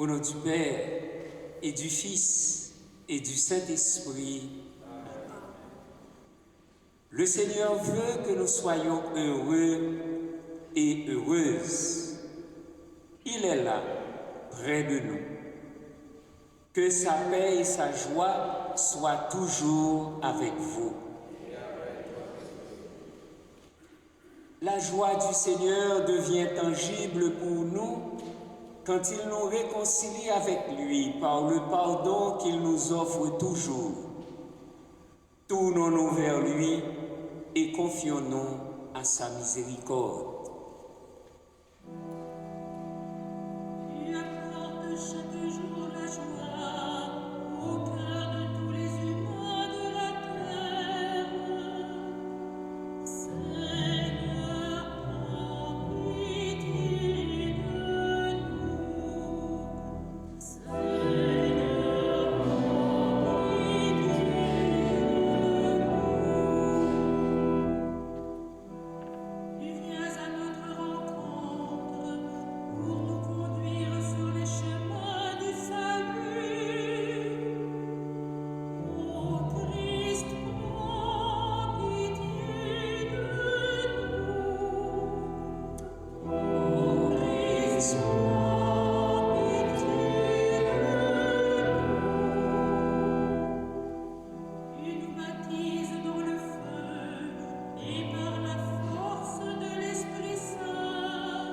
Au nom du Père et du Fils et du Saint-Esprit. Le Seigneur veut que nous soyons heureux et heureuses. Il est là, près de nous. Que sa paix et sa joie soient toujours avec vous. La joie du Seigneur devient tangible pour nous quand il nous réconcilie avec lui par le pardon qu'il nous offre toujours. Tournons-nous vers lui et confions-nous à sa miséricorde. Il apporte chaque jour la joie au cœur de tous les humains de la terre. Seigneur, prends pitié de nous. Seigneur, prends pitié de nous. Tu viens à notre rencontre pour nous conduire sur les chemins du salut. Ô Christ, prends pitié de nous. Ô Christ, prends pitié de nous. Tu nous baptises dans le feu et par la force de l'Esprit Saint.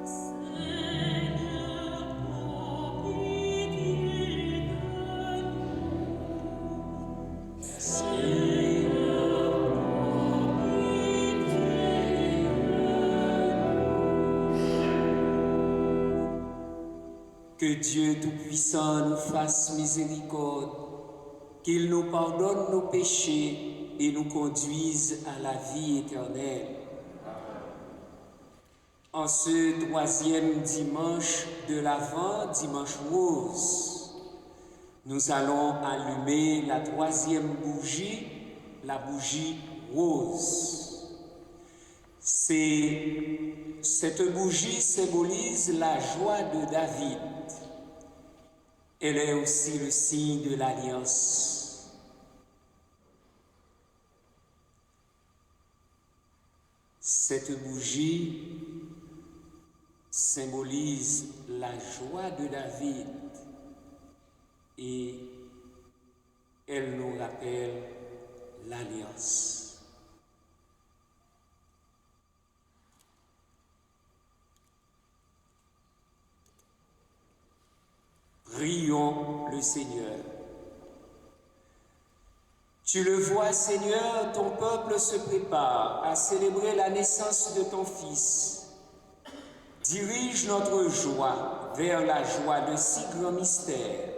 Seigneur, prends pitié de nous. Seigneur, prends pitié de nous. Que Dieu Tout-Puissant nous fasse miséricorde, qu'il nous pardonne nos péchés et nous conduise à la vie éternelle. En ce 3e dimanche de l'Avent, dimanche rose, nous allons allumer la 3e bougie, la bougie rose. Cette bougie symbolise la joie de David. Elle est aussi le signe de l'alliance. Cette bougie symbolise la joie de David et elle nous rappelle l'alliance. Prions le Seigneur. Tu le vois, Seigneur, ton peuple se prépare à célébrer la naissance de ton Fils. Dirige notre joie vers la joie de si grands mystères,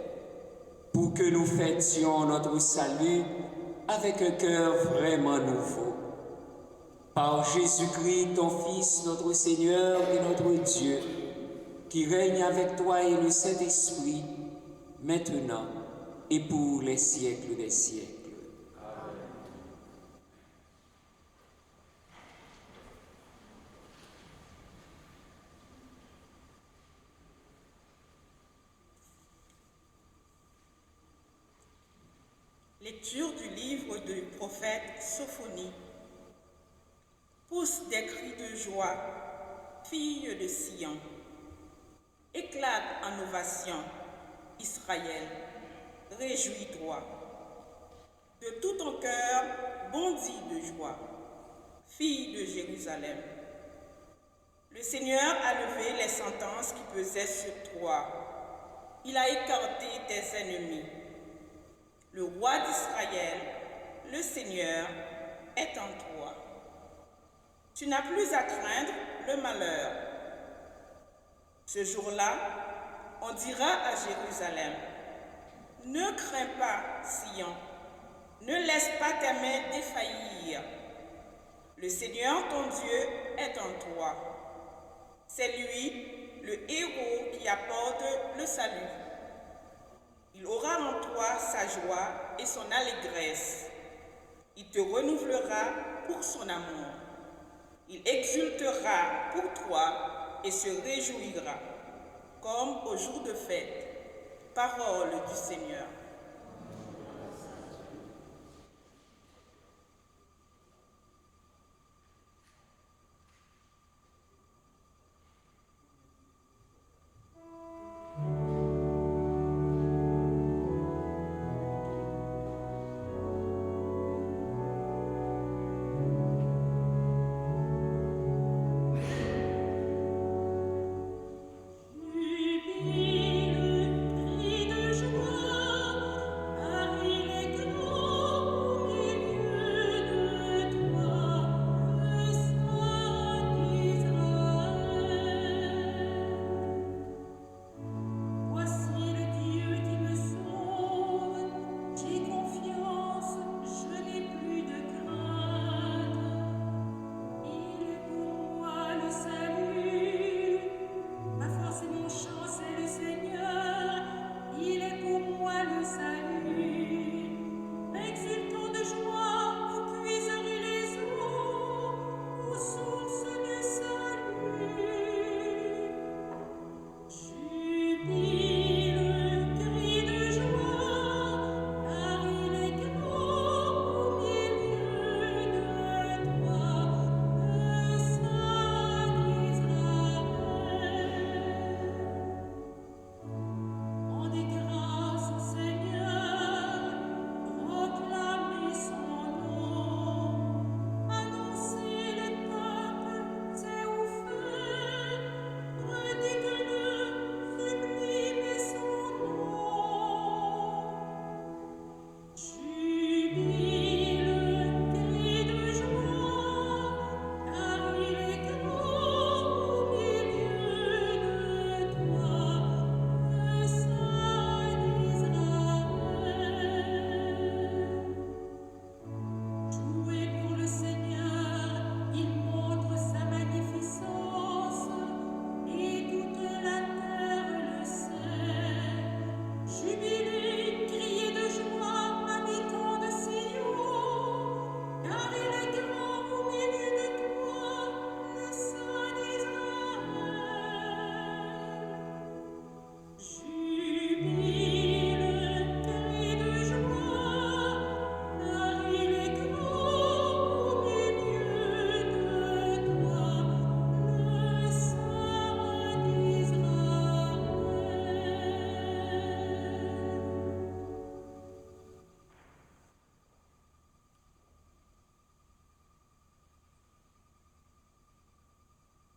pour que nous fêtions notre salut avec un cœur vraiment nouveau. Par Jésus-Christ, ton Fils, notre Seigneur et notre Dieu, qui règne avec toi et le Saint-Esprit, maintenant et pour les siècles des siècles. Lecture du livre du prophète Sophonie. Pousse des cris de joie, fille de Sion. Éclate en ovation, Israël, réjouis-toi. De tout ton cœur, bondis de joie, fille de Jérusalem. Le Seigneur a levé les sentences qui pesaient sur toi. Il a écarté tes ennemis. Le roi d'Israël, le Seigneur, est en toi. Tu n'as plus à craindre le malheur. Ce jour-là, on dira à Jérusalem, ne crains pas, Sion, ne laisse pas tes mains défaillir. Le Seigneur, ton Dieu, est en toi. C'est lui, le héros qui apporte le salut. Il aura en toi sa joie et son allégresse. Il te renouvellera pour son amour. Il exultera pour toi et se réjouira. comme au jour de fête. Parole du Seigneur.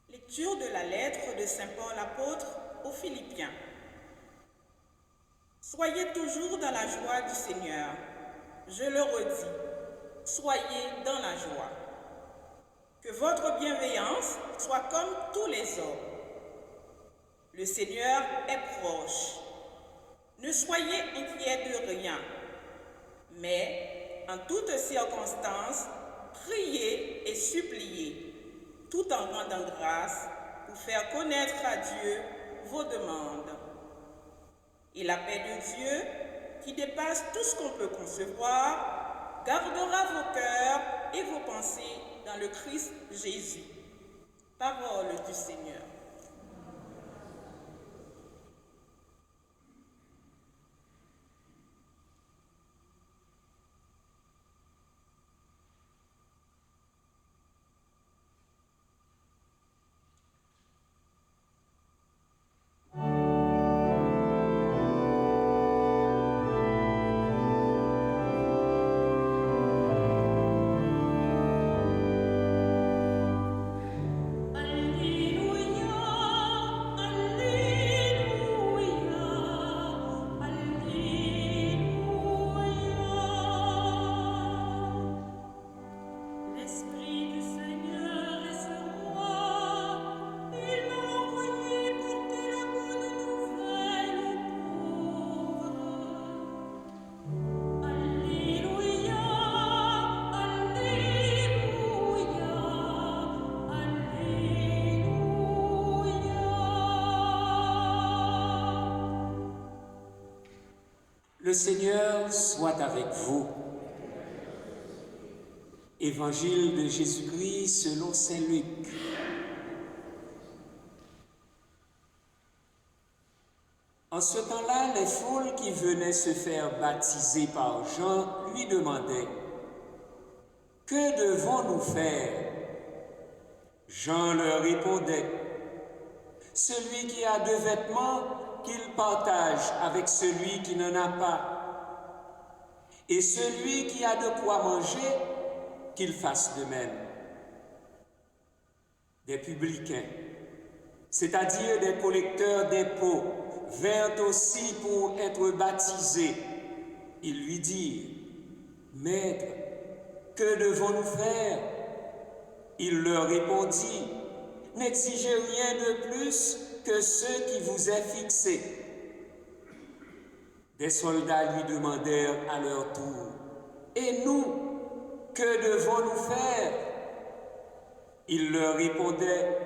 Lecture de la lettre de Saint Paul apôtre aux Philippiens. Soyez toujours dans la joie du Seigneur. Je le redis, soyez dans la joie. Que votre bienveillance soit comme tous les hommes. Le Seigneur est proche. Ne soyez inquiets de rien, mais en toutes circonstances, priez et suppliez, tout en rendant grâce pour faire connaître à Dieu vos demandes. Et la paix de Dieu, qui dépasse tout ce qu'on peut concevoir, gardera vos cœurs et vos pensées dans le Christ Jésus. Parole du Seigneur. Le Seigneur soit avec vous. Évangile de Jésus-Christ selon saint Luc. En ce temps-là, les foules qui venaient se faire baptiser par Jean lui demandaient « Que devons-nous faire ?» Jean leur répondait « Celui qui a 2 vêtements, qu'il partage avec celui qui n'en a pas. Et celui qui a de quoi manger, qu'il fasse de même. » Des publicains, c'est-à-dire des collecteurs d'impôts, vinrent aussi pour être baptisés. Ils lui dirent « Maître, que devons-nous faire ?» Il leur répondit « N'exigez rien de plus que ce qui vous est fixé. » Des soldats lui demandèrent à leur tour « Et nous, que devons-nous faire ?» Il leur répondait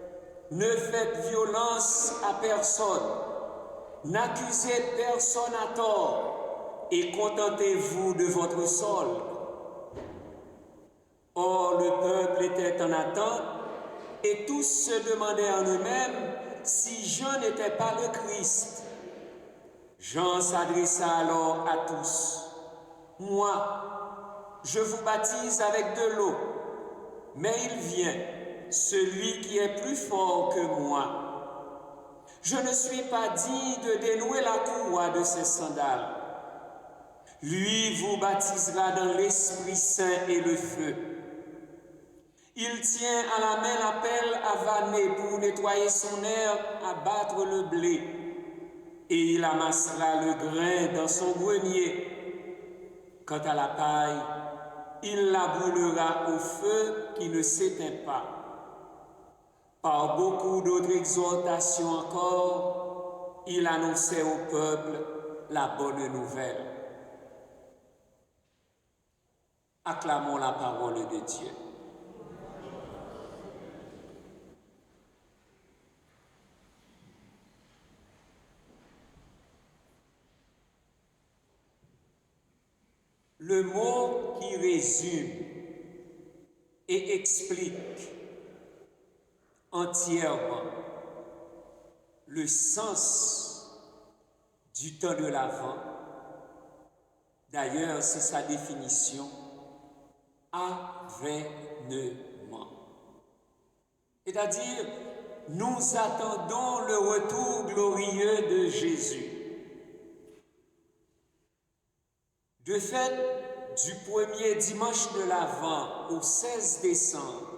« Ne faites violence à personne, n'accusez personne à tort, et contentez-vous de votre solde. » Or, le peuple était en attente, et tous se demandaient en eux-mêmes si Jean n'était pas le Christ. Jean s'adressa alors à tous. « Moi, je vous baptise avec de l'eau, mais il vient, celui qui est plus fort que moi. Je ne suis pas digne de dénouer la courroie de ses sandales. Lui vous baptisera dans l'Esprit Saint et le feu. Il tient à la main la pelle à vanner pour nettoyer son herbe, à battre le blé, et il amassera le grain dans son grenier. Quant à la paille, il la brûlera au feu qui ne s'éteint pas. » Par beaucoup d'autres exhortations encore, il annonçait au peuple la bonne nouvelle. Acclamons la parole de Dieu. Le mot qui résume et explique entièrement le sens du temps de l'Avent, d'ailleurs c'est sa définition, avènement. C'est-à-dire, nous attendons le retour glorieux de Jésus. De fait, du premier dimanche de l'Avent au 16 décembre,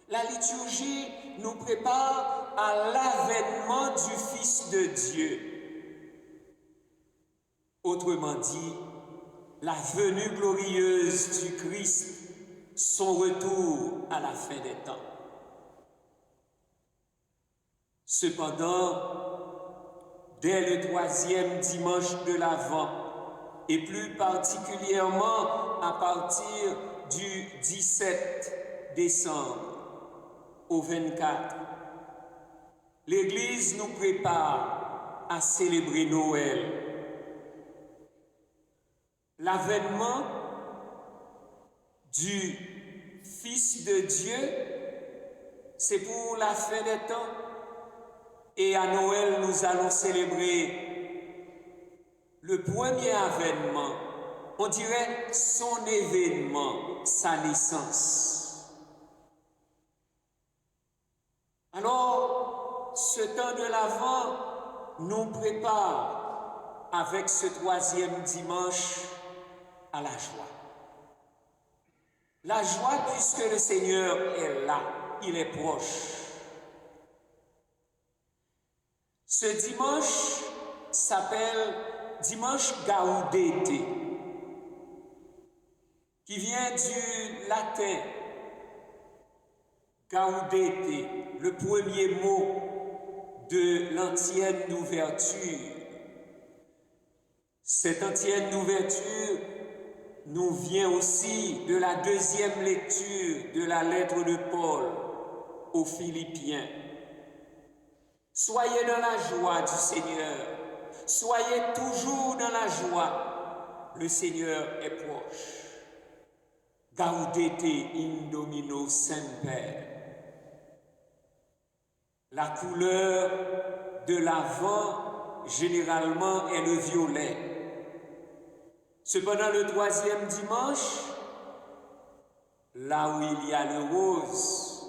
la liturgie nous prépare à l'avènement du Fils de Dieu. Autrement dit, la venue glorieuse du Christ, son retour à la fin des temps. Cependant, dès le 3e dimanche de l'Avent, et plus particulièrement à partir du 17 décembre au 24, l'Église nous prépare à célébrer Noël. L'avènement du Fils de Dieu, c'est pour la fin des temps. Et à Noël, nous allons célébrer le premier avènement, on dirait son événement, sa naissance. Alors, ce temps de l'Avent nous prépare avec ce 3e dimanche à la joie. La joie puisque le Seigneur est là, il est proche. Ce dimanche s'appelle dimanche Gaudete, qui vient du latin Gaudete, le premier mot de l'antienne ouverture. Cette antienne ouverture nous vient aussi de la 2e lecture de la lettre de Paul aux Philippiens. Soyez dans la joie du Seigneur. Soyez toujours dans la joie. Le Seigneur est proche. Gaudete in Domino Semper. La couleur de l'Avent généralement, est le violet. Cependant, le troisième dimanche, là où il y a le rose,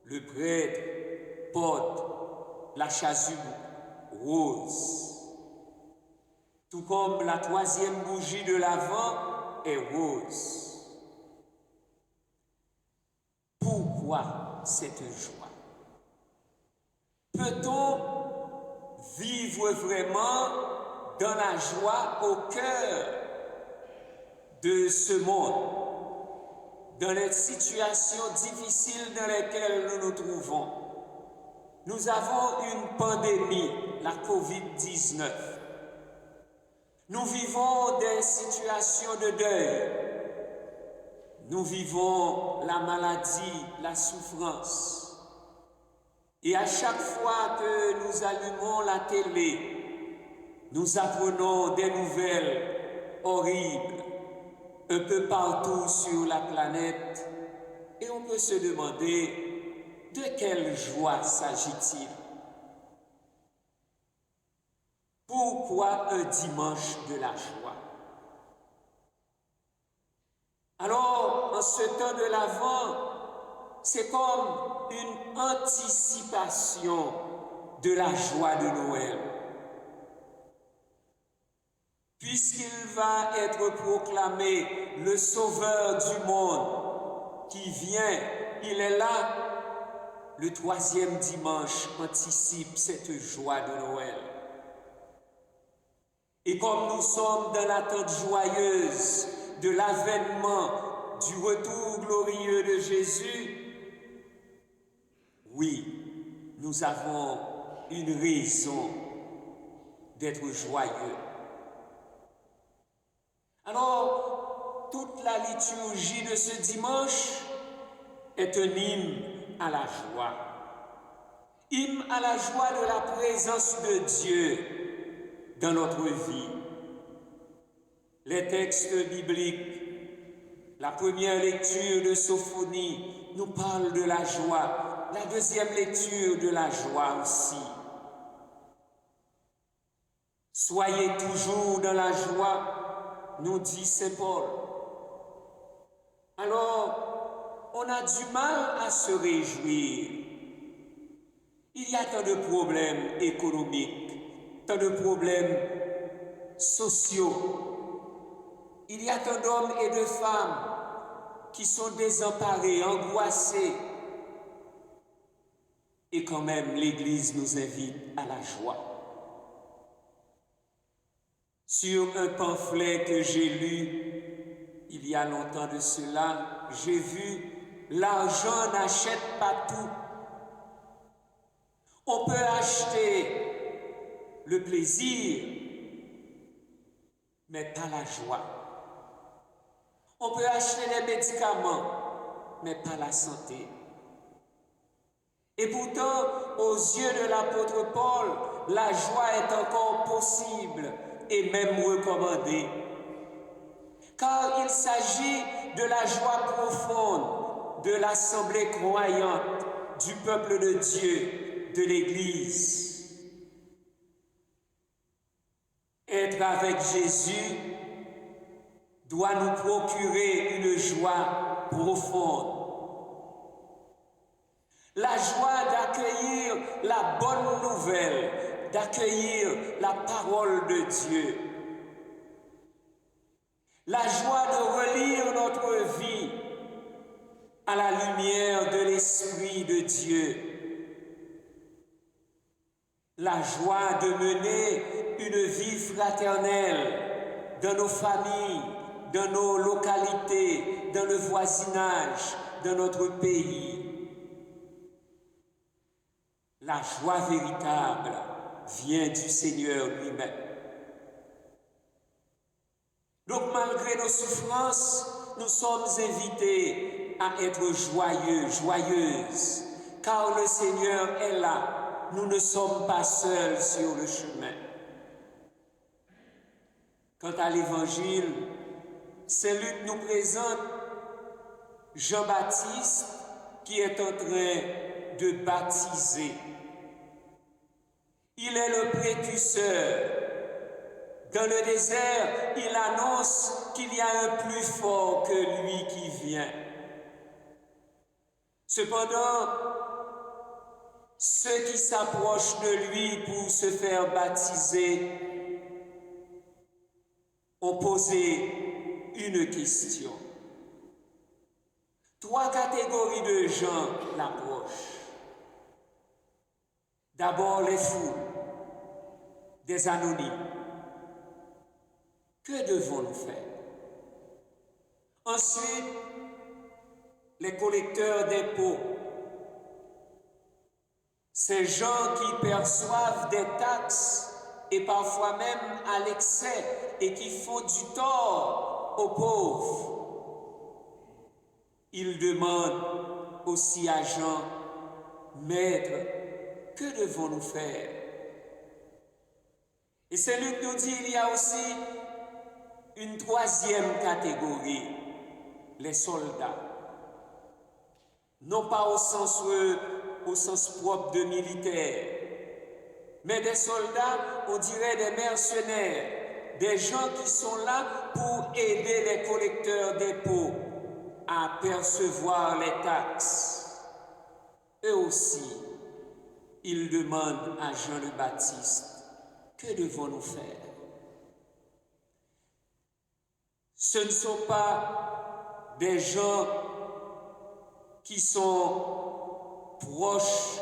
le prêtre porte la chasuble rose. Tout comme la troisième bougie de l'Avent est rose. Pourquoi cette joie? Peut-on vivre vraiment dans la joie au cœur de ce monde, dans les situations difficiles dans lesquelles nous nous trouvons? Nous avons une pandémie, la COVID-19. Nous vivons des situations de deuil. Nous vivons la maladie, la souffrance. Et à chaque fois que nous allumons la télé, nous apprenons des nouvelles horribles un peu partout sur la planète. Et on peut se demander, de quelle joie s'agit-il? Pourquoi un dimanche de la joie? Alors, en ce temps de l'Avent, c'est comme une anticipation de la joie de Noël. Puisqu'il va être proclamé le Sauveur du monde qui vient, il est là, le troisième dimanche anticipe cette joie de Noël. Et comme nous sommes dans l'attente joyeuse de l'avènement du retour glorieux de Jésus, oui, nous avons une raison d'être joyeux. Alors, toute la liturgie de ce dimanche est un hymne à la joie. Hymne à la joie de la présence de Dieu dans notre vie. Les textes bibliques, la première lecture de Sophonie nous parle de la joie, la deuxième lecture de la joie aussi. Soyez toujours dans la joie, nous dit Saint Paul. Alors, on a du mal à se réjouir. Il y a tant de problèmes économiques, tant de problèmes sociaux. Il y a tant d'hommes et de femmes qui sont désemparés, angoissés. Et quand même, l'Église nous invite à la joie. Sur un pamphlet que j'ai lu il y a longtemps de cela, j'ai vu « L'argent n'achète pas tout ». On peut acheter le plaisir, mais pas la joie. On peut acheter les médicaments, mais pas la santé. Et pourtant, aux yeux de l'apôtre Paul, la joie est encore possible et même recommandée. Car il s'agit de la joie profonde de l'assemblée croyante, du peuple de Dieu, de l'Église. Être avec Jésus doit nous procurer une joie profonde. La joie d'accueillir la bonne nouvelle, d'accueillir la parole de Dieu. La joie de relire notre vie à la lumière de l'Esprit de Dieu. La joie de mener une vie fraternelle dans nos familles, dans nos localités, dans le voisinage, dans notre pays. La joie véritable vient du Seigneur lui-même. Donc malgré nos souffrances, nous sommes invités à être joyeux, joyeuses, car le Seigneur est là. Nous ne sommes pas seuls sur le chemin. Quant à l'Évangile, Saint Luc nous présente Jean-Baptiste qui est en train de baptiser. Il est le précurseur. Dans le désert, il annonce qu'il y a un plus fort que lui qui vient. Cependant, ceux qui s'approchent de lui pour se faire baptiser ont posé une question. 3 catégories de gens l'approchent. D'abord les fous, des anonymes. Que devons-nous faire? Ensuite, les collecteurs d'impôts. Ces gens qui perçoivent des taxes et parfois même à l'excès et qui font du tort aux pauvres. Ils demandent aussi à Jean, Maître, que devons-nous faire? Et c'est Luc nous dit, il y a aussi une 3e catégorie, les soldats. Non pas au sens propre de militaire, mais des soldats, on dirait des mercenaires, des gens qui sont là pour aider les collecteurs d'impôts à percevoir les taxes. Eux aussi, ils demandent à Jean le Baptiste, que devons-nous faire? Ce ne sont pas des gens qui sont proches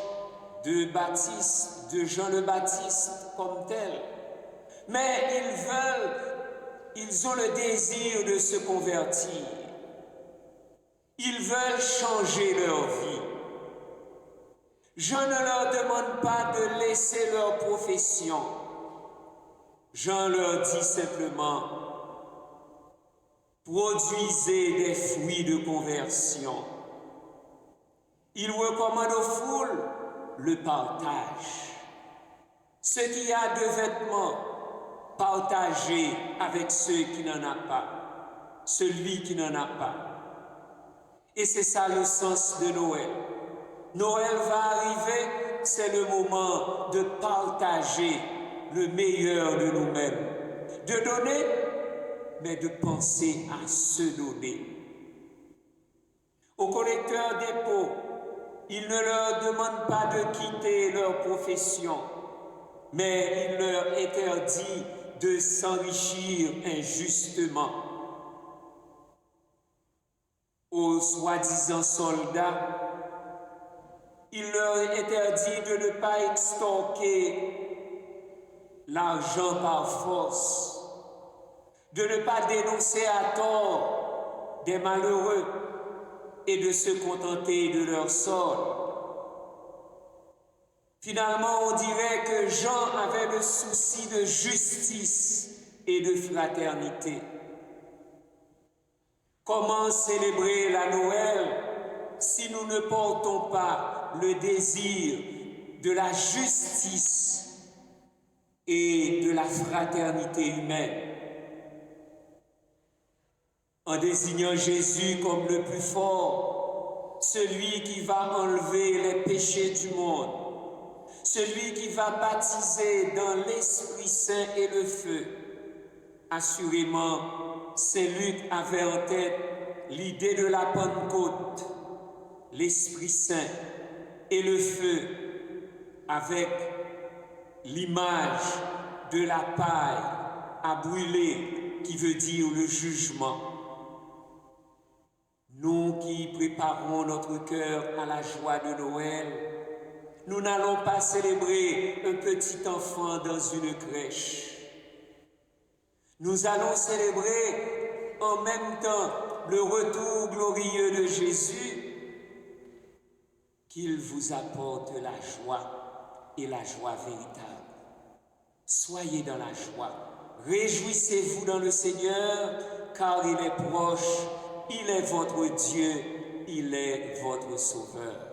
de Baptiste, de Jean le Baptiste comme tel, mais ils ont le désir de se convertir. Ils veulent changer leur vie. Jean ne leur demande pas de laisser leur profession. Jean leur dit simplement, produisez des fruits de conversion. Il recommande aux foules le partage. Ce qui a de vêtements, partagez avec ceux qui n'en ont pas, celui qui n'en a pas. Et c'est ça le sens de Noël. Noël va arriver, c'est le moment de partager le meilleur de nous-mêmes, de donner, mais de penser à se donner. Aux collecteurs d'impôts, il ne leur demande pas de quitter leur profession, mais il leur interdit de s'enrichir injustement. Aux soi-disant soldats, il leur interdit de ne pas extorquer l'argent par force, de ne pas dénoncer à tort des malheureux et de se contenter de leur sort. Finalement, on dirait que Jean avait le souci de justice et de fraternité. Comment célébrer la Noël si nous ne portons pas le désir de la justice et de la fraternité humaine? En désignant Jésus comme le plus fort, celui qui va enlever les péchés du monde, celui qui va baptiser dans l'Esprit Saint et le feu, assurément, Saint Luc avait en tête l'idée de la Pentecôte, l'Esprit Saint et le feu, avec l'image de la paille à brûler, qui veut dire le jugement. Nous qui préparons notre cœur à la joie de Noël, nous n'allons pas célébrer un petit enfant dans une crèche. Nous allons célébrer en même temps le retour glorieux de Jésus, qu'il vous apporte la joie et la joie véritable. Soyez dans la joie, réjouissez-vous dans le Seigneur, car il est proche, il est votre Dieu, il est votre Sauveur.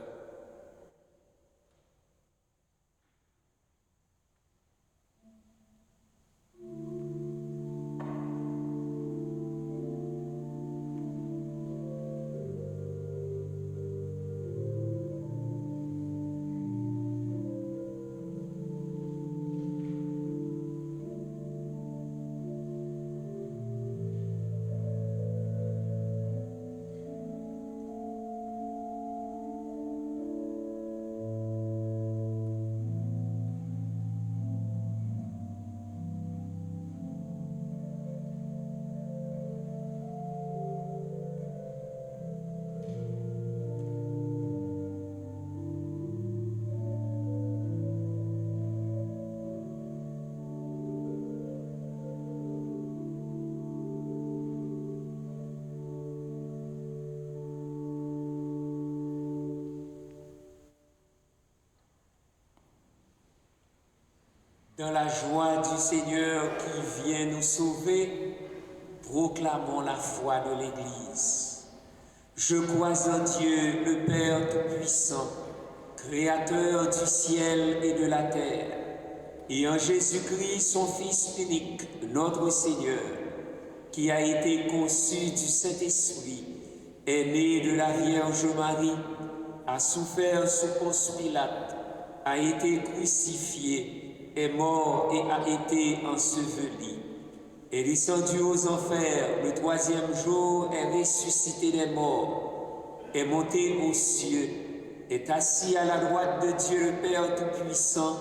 Dans la joie du Seigneur qui vient nous sauver, proclamons la foi de l'Église. Je crois en Dieu, le Père Tout-Puissant, Créateur du ciel et de la terre, et en Jésus-Christ, son Fils unique, notre Seigneur, qui a été conçu du Saint-Esprit, est né de la Vierge Marie, a souffert sous Ponce Pilate, a été crucifié, est mort et a été enseveli, est descendu aux enfers, le troisième jour est ressuscité des morts, est monté aux cieux, est assis à la droite de Dieu le Père Tout-Puissant,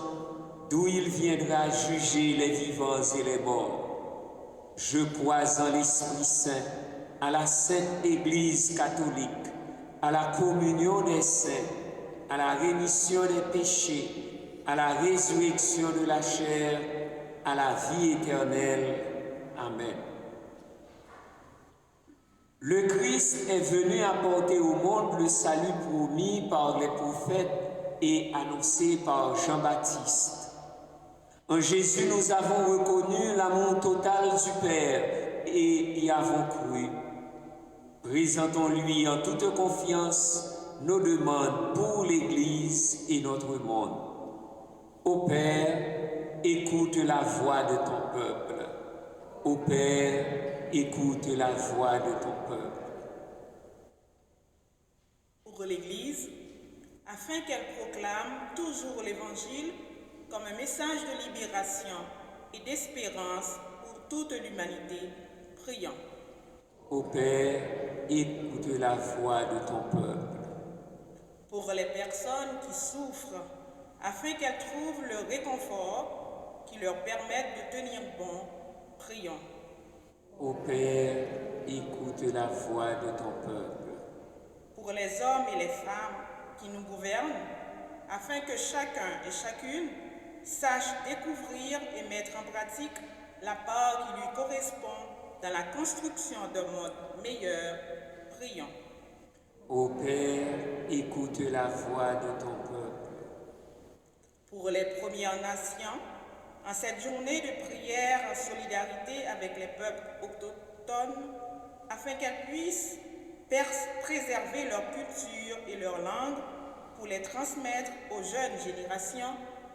d'où il viendra juger les vivants et les morts. Je crois en l'Esprit Saint, à la Sainte Église catholique, à la communion des saints, à la rémission des péchés, à la résurrection de la chair, à la vie éternelle. Amen. Le Christ est venu apporter au monde le salut promis par les prophètes et annoncé par Jean-Baptiste. En Jésus, nous avons reconnu l'amour total du Père et y avons cru. Présentons-lui en toute confiance nos demandes pour l'Église et notre monde. Ô Père, écoute la voix de ton peuple. Ô Père, écoute la voix de ton peuple. Pour l'Église, afin qu'elle proclame toujours l'Évangile comme un message de libération et d'espérance pour toute l'humanité, prions. Ô Père, écoute la voix de ton peuple. Pour les personnes qui souffrent, afin qu'elles trouvent le réconfort qui leur permette de tenir bon, prions. Ô Père, écoute la voix de ton peuple. Pour les hommes et les femmes qui nous gouvernent, afin que chacun et chacune sache découvrir et mettre en pratique la part qui lui correspond dans la construction d'un monde meilleur, prions. Ô Père, écoute la voix de ton peuple. Pour les Premières Nations, en cette journée de prière en solidarité avec les peuples autochtones, afin qu'elles puissent préserver leur culture et leur langue pour les transmettre aux jeunes générations,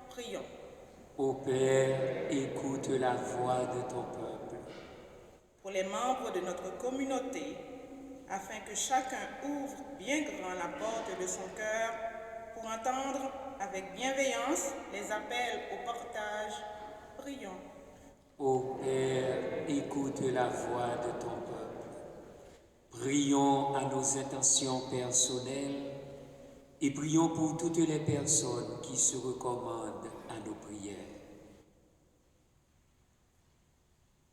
prions. Ô Père, écoute la voix de ton peuple. Pour les membres de notre communauté, afin que chacun ouvre bien grand la porte de son cœur pour entendre avec bienveillance les appels au partage, prions. Ô Père, écoute la voix de ton peuple. Prions à nos intentions personnelles et prions pour toutes les personnes qui se recommandent à nos prières.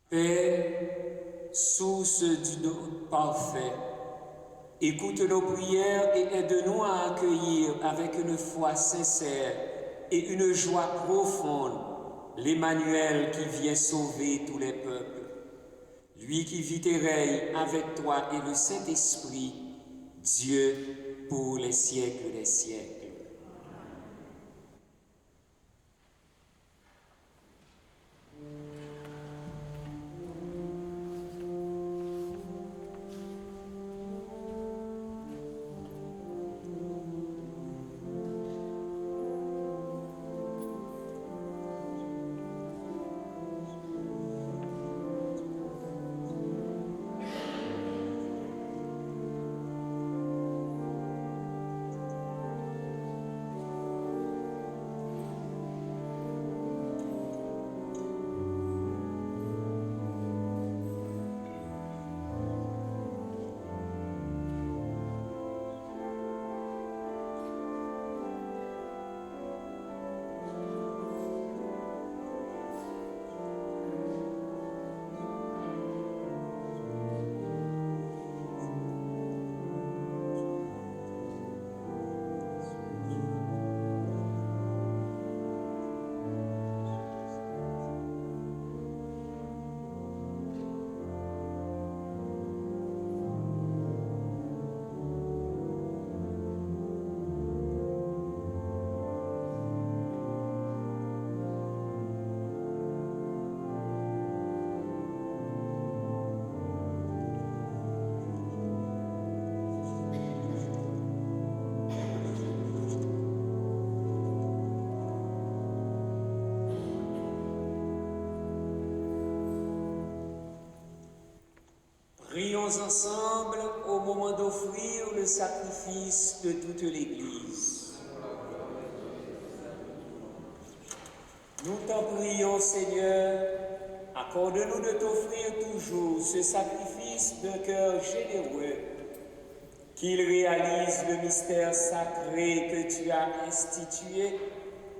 Père, source du don parfait, écoute nos prières et aide-nous à accueillir avec une foi sincère et une joie profonde l'Emmanuel qui vient sauver tous les peuples. Lui qui vit et règne avec toi et le Saint-Esprit, Dieu pour les siècles des siècles. ensemble au moment d'offrir le sacrifice de toute l'Église. Nous t'en prions, Seigneur, accorde-nous de t'offrir toujours ce sacrifice d'un cœur généreux, qu'il réalise le mystère sacré que tu as institué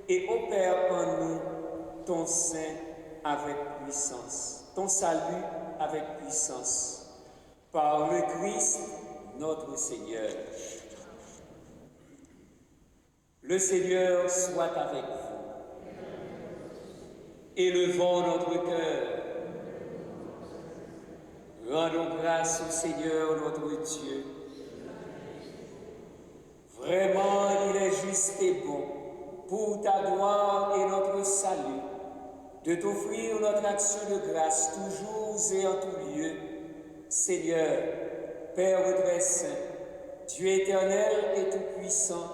et opère en nous ton saint avec puissance, ton salut avec puissance, par le Christ notre Seigneur. Le Seigneur soit avec vous. Élevons notre cœur. Rendons grâce au Seigneur notre Dieu. Vraiment, il est juste et bon, pour ta gloire et notre salut, de t'offrir notre action de grâce toujours et en tout lieu. Seigneur, Père très saint, Dieu éternel et tout-puissant,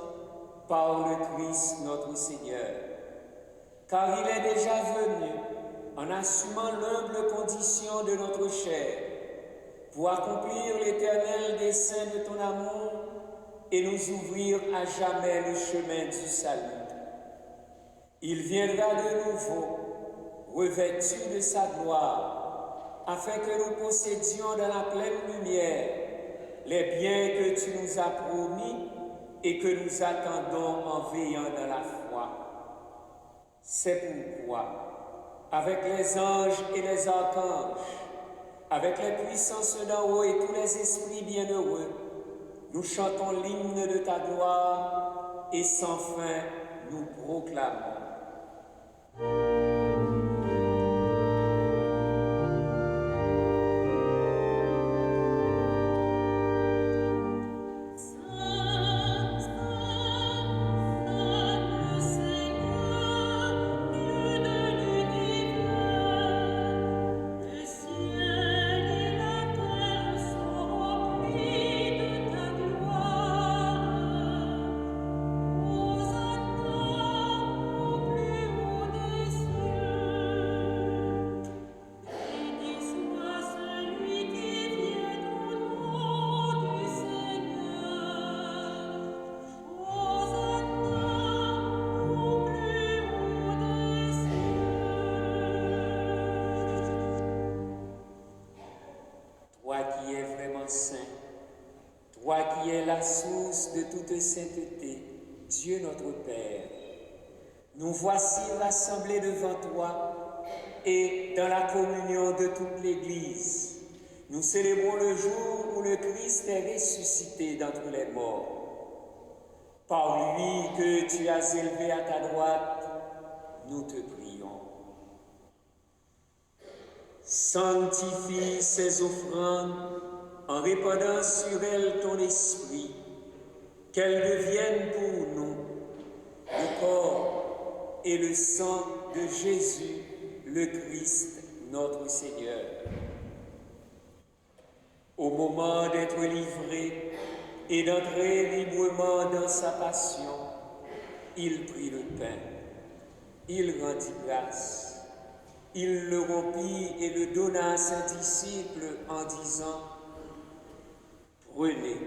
par le Christ notre Seigneur. Car il est déjà venu, en assumant l'humble condition de notre chair, pour accomplir l'éternel dessein de ton amour et nous ouvrir à jamais le chemin du salut. Il viendra de nouveau, revêtu de sa gloire, afin que nous possédions dans la pleine lumière les biens que tu nous as promis et que nous attendons en veillant dans la foi. C'est pourquoi, avec les anges et les archanges, avec les puissances d'en haut et tous les esprits bienheureux, nous chantons l'hymne de ta gloire et sans fin nous proclamons. Toi qui es vraiment saint, toi qui es la source de toute sainteté, Dieu notre Père, nous voici rassemblés devant toi et dans la communion de toute l'Église. Nous célébrons le jour où le Christ est ressuscité d'entre les morts. Par lui que tu as élevé à ta droite, nous te prions. Sanctifie ces offrandes en répandant sur elles ton esprit, qu'elles deviennent pour nous le corps et le sang de Jésus, le Christ, notre Seigneur. Au moment d'être livré et d'entrer librement dans sa passion, il prit le pain, il rendit grâce. Il le rompit et le donna à ses disciples en disant : « Prenez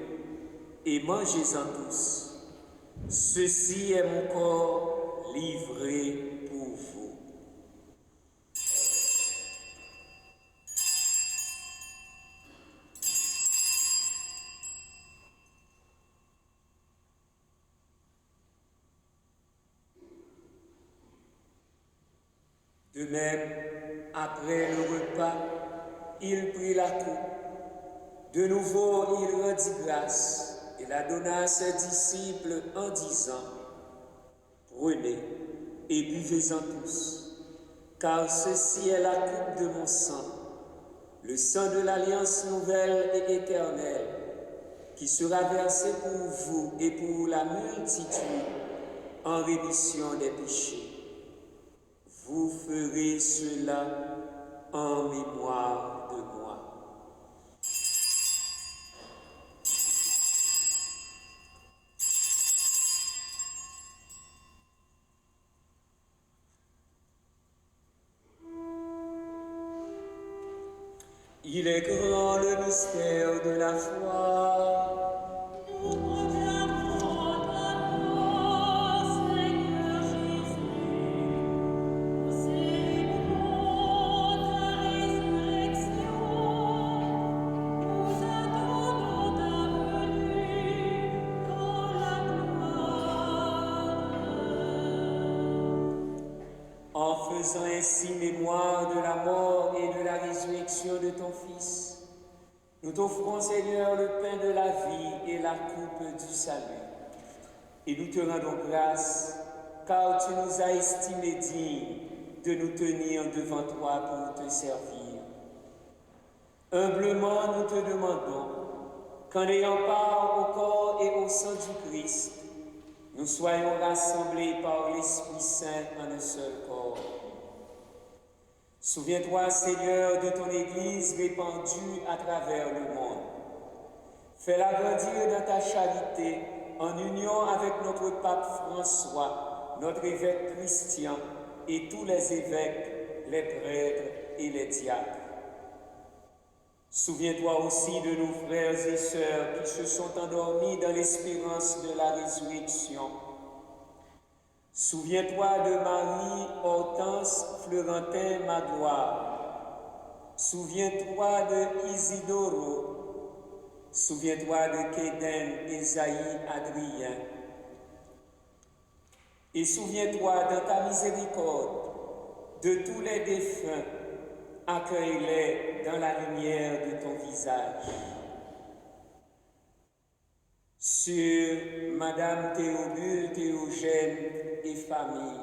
et mangez-en tous. Ceci est mon corps livré pour vous. » De même, après le repas, il prit la coupe. De nouveau, il rendit grâce et la donna à ses disciples en disant : « Prenez et buvez-en tous, car ceci est la coupe de mon sang, le sang de l'alliance nouvelle et éternelle, qui sera versé pour vous et pour la multitude en rémission des péchés. Vous ferez cela en mémoire de moi. » Il est grand le mystère de la foi. Nous proclamons ta mort, Seigneur Jésus. Nous célébrons ta résurrection. Nous attendons ta venue dans la gloire. En faisant ainsi mémoire de la mort et de la résurrection de ton Fils, nous t'offrons, Seigneur, le pain de la vie et la coupe du salut. Et nous te rendons grâce, car tu nous as estimés dignes de nous tenir devant toi pour te servir. Humblement, nous te demandons qu'en ayant part au corps et au sang du Christ, nous soyons rassemblés par l'Esprit Saint en un seul corps. Souviens-toi, Seigneur, de ton Église répandue à travers le monde. Fais-la grandir dans ta charité en union avec notre pape François, notre évêque Christian et tous les évêques, les prêtres et les diacres. Souviens-toi aussi de nos frères et sœurs qui se sont endormis dans l'espérance de la résurrection. Souviens-toi de Marie, Hortense, Florentin, Magloire. Souviens-toi de Isidoro. Souviens-toi de Kéden, Esaïe, Adrien. Et souviens-toi dans ta miséricorde de tous les défunts. Accueille-les dans la lumière de ton visage. Sur Madame Théodule, Théogène et famille,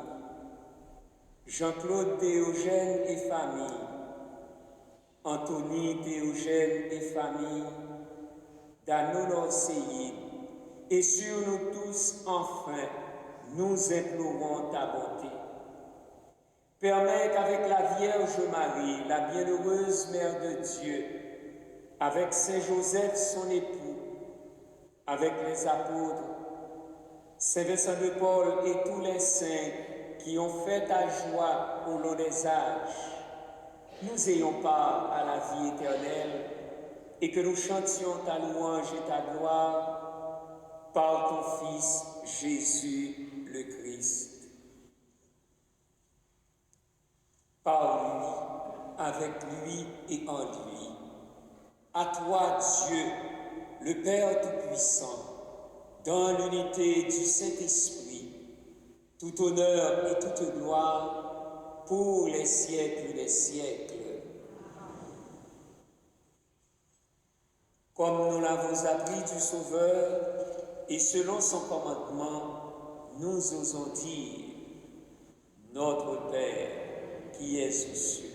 Jean-Claude Théogène et famille, Anthony Théogène et famille, Dano Orseïd, et sur nous tous, enfin, nous implorons ta bonté. Permets qu'avec la Vierge Marie, la bienheureuse Mère de Dieu, avec Saint Joseph, son époux, avec les apôtres, Saint Vincent de Paul et tous les saints qui ont fait ta joie au long des âges, nous ayons part à la vie éternelle et que nous chantions ta louange et ta gloire par ton Fils Jésus le Christ. Par lui, avec lui et en lui. À toi, Dieu, le Père Tout-Puissant, dans l'unité du Saint-Esprit, tout honneur et toute gloire pour les siècles des siècles. Comme nous l'avons appris du Sauveur, et selon son commandement, nous osons dire, Notre Père, qui es aux cieux,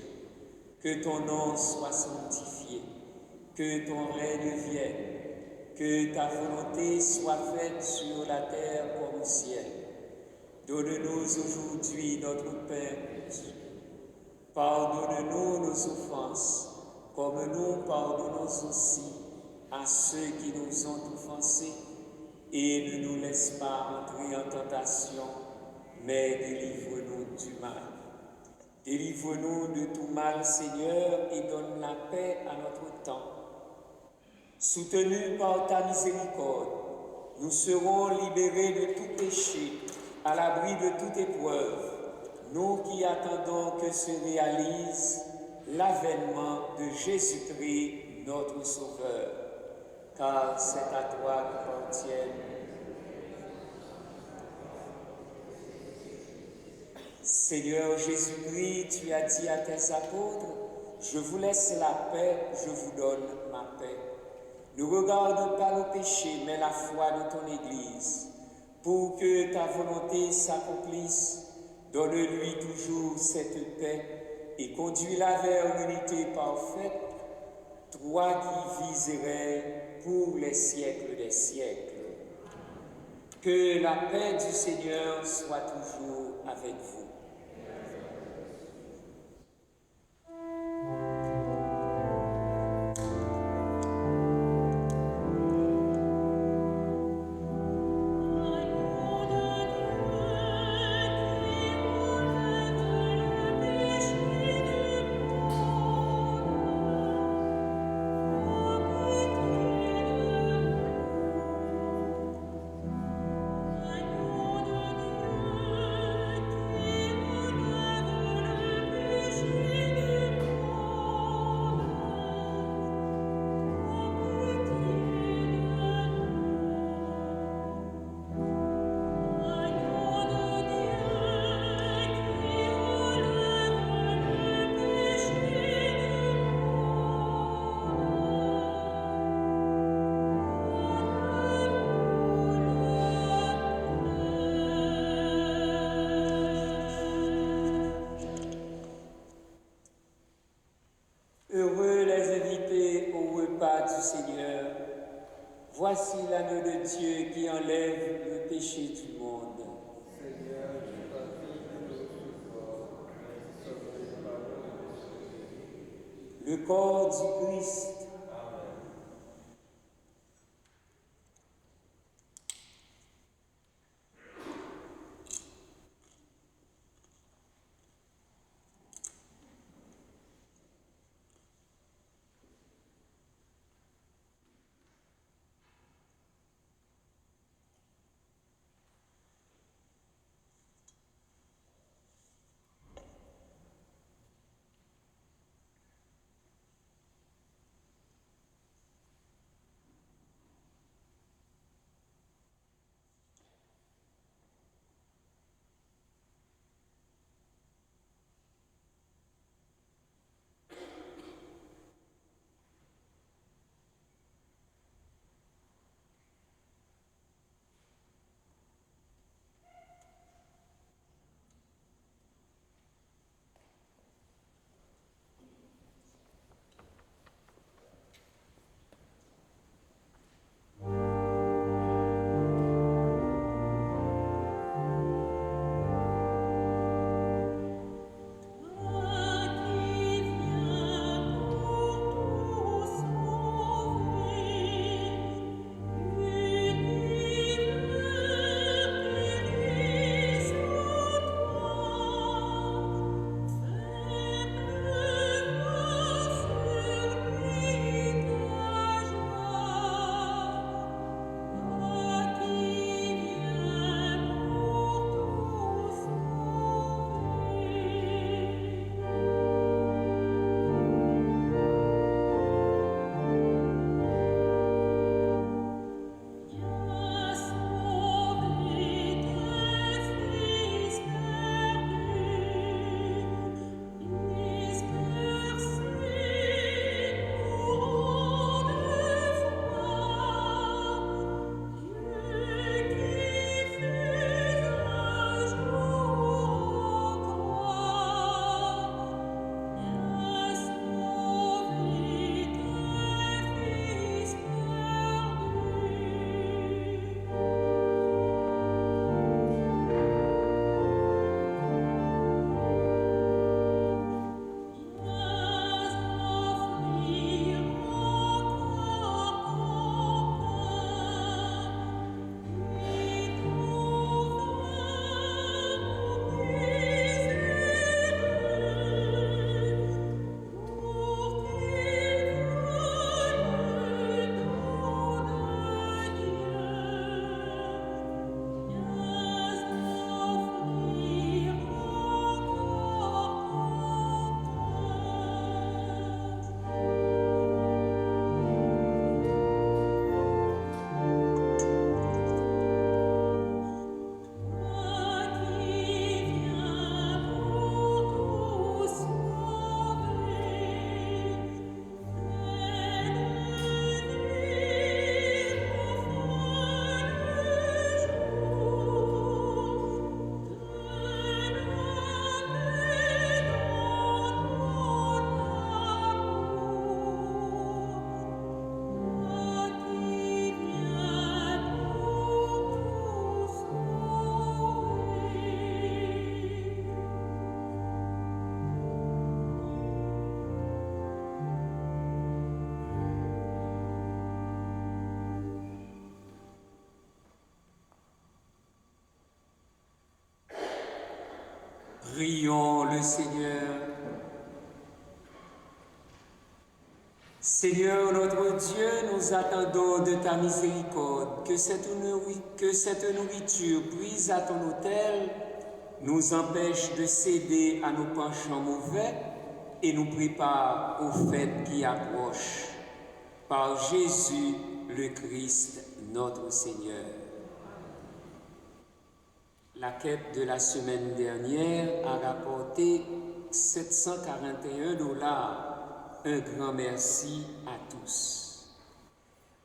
que ton nom soit sanctifié, que ton règne vienne, que ta volonté soit faite sur la terre comme au ciel. Donne-nous aujourd'hui notre pain. Pardonne-nous nos offenses, comme nous pardonnons aussi à ceux qui nous ont offensés, et ne nous laisse pas entrer en tentation, mais délivre-nous du mal. Délivre-nous de tout mal, Seigneur, et donne la paix à notre temps. Soutenus par ta miséricorde, nous serons libérés de tout péché, à l'abri de toute épreuve, nous qui attendons que se réalise l'avènement de Jésus-Christ, notre Sauveur, car c'est à toi qu'appartiennent. Seigneur Jésus-Christ, tu as dit à tes apôtres, je vous laisse la paix, je vous donne ma paix. Ne regarde pas nos péchés, mais la foi de ton Église. Pour que ta volonté s'accomplisse, donne-lui toujours cette paix et conduis-la vers l'unité parfaite, toi qui viserais pour les siècles des siècles. Que la paix du Seigneur soit toujours avec vous. Ô Dieu qui enlève le péché du monde. Le corps du Christ. Prions le Seigneur. Seigneur notre Dieu, nous attendons de ta miséricorde que cette nourriture prise à ton autel nous empêche de céder à nos penchants mauvais et nous prépare aux fêtes qui approchent. Par Jésus le Christ, notre Seigneur. La quête de la semaine dernière a rapporté 741 $. Un grand merci à tous.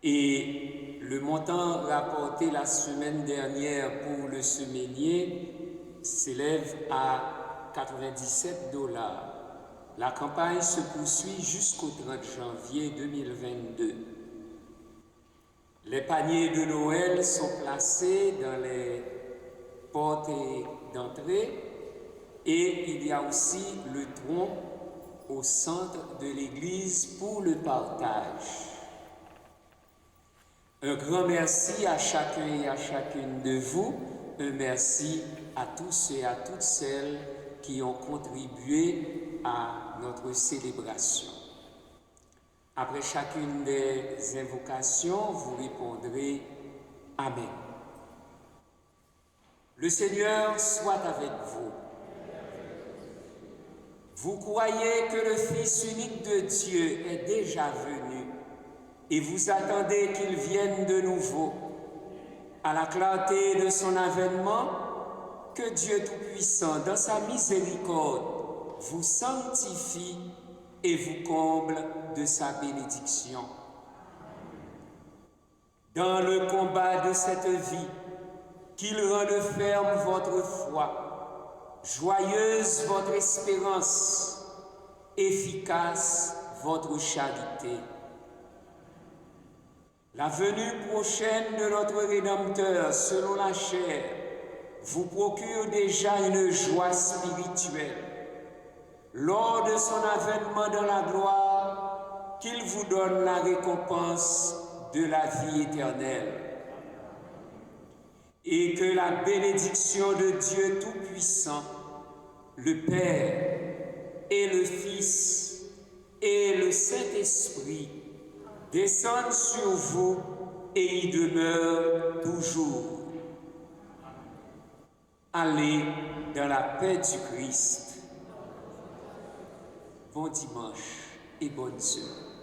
Et le montant rapporté la semaine dernière pour le semainier s'élève à 97 $. La campagne se poursuit jusqu'au 30 janvier 2022. Les paniers de Noël sont placés dans les portes d'entrée et il y a aussi le tronc au centre de l'église pour le partage. Un grand merci à chacun et à chacune de vous. Un merci à tous et à toutes celles qui ont contribué à notre célébration. Après chacune des invocations, vous répondrez « Amen ». Le Seigneur soit avec vous. Vous croyez que le Fils unique de Dieu est déjà venu et vous attendez qu'il vienne de nouveau. À la clarté de son avènement, que Dieu Tout-Puissant, dans sa miséricorde, vous sanctifie et vous comble de sa bénédiction. Dans le combat de cette vie, qu'il rende ferme votre foi, joyeuse votre espérance, efficace votre charité. La venue prochaine de notre Rédempteur selon la chair vous procure déjà une joie spirituelle. Lors de son avènement dans la gloire, qu'il vous donne la récompense de la vie éternelle. Et que la bénédiction de Dieu Tout-Puissant, le Père et le Fils et le Saint-Esprit descendent sur vous et y demeurent toujours. Allez dans la paix du Christ. Bon dimanche et bonne semaine.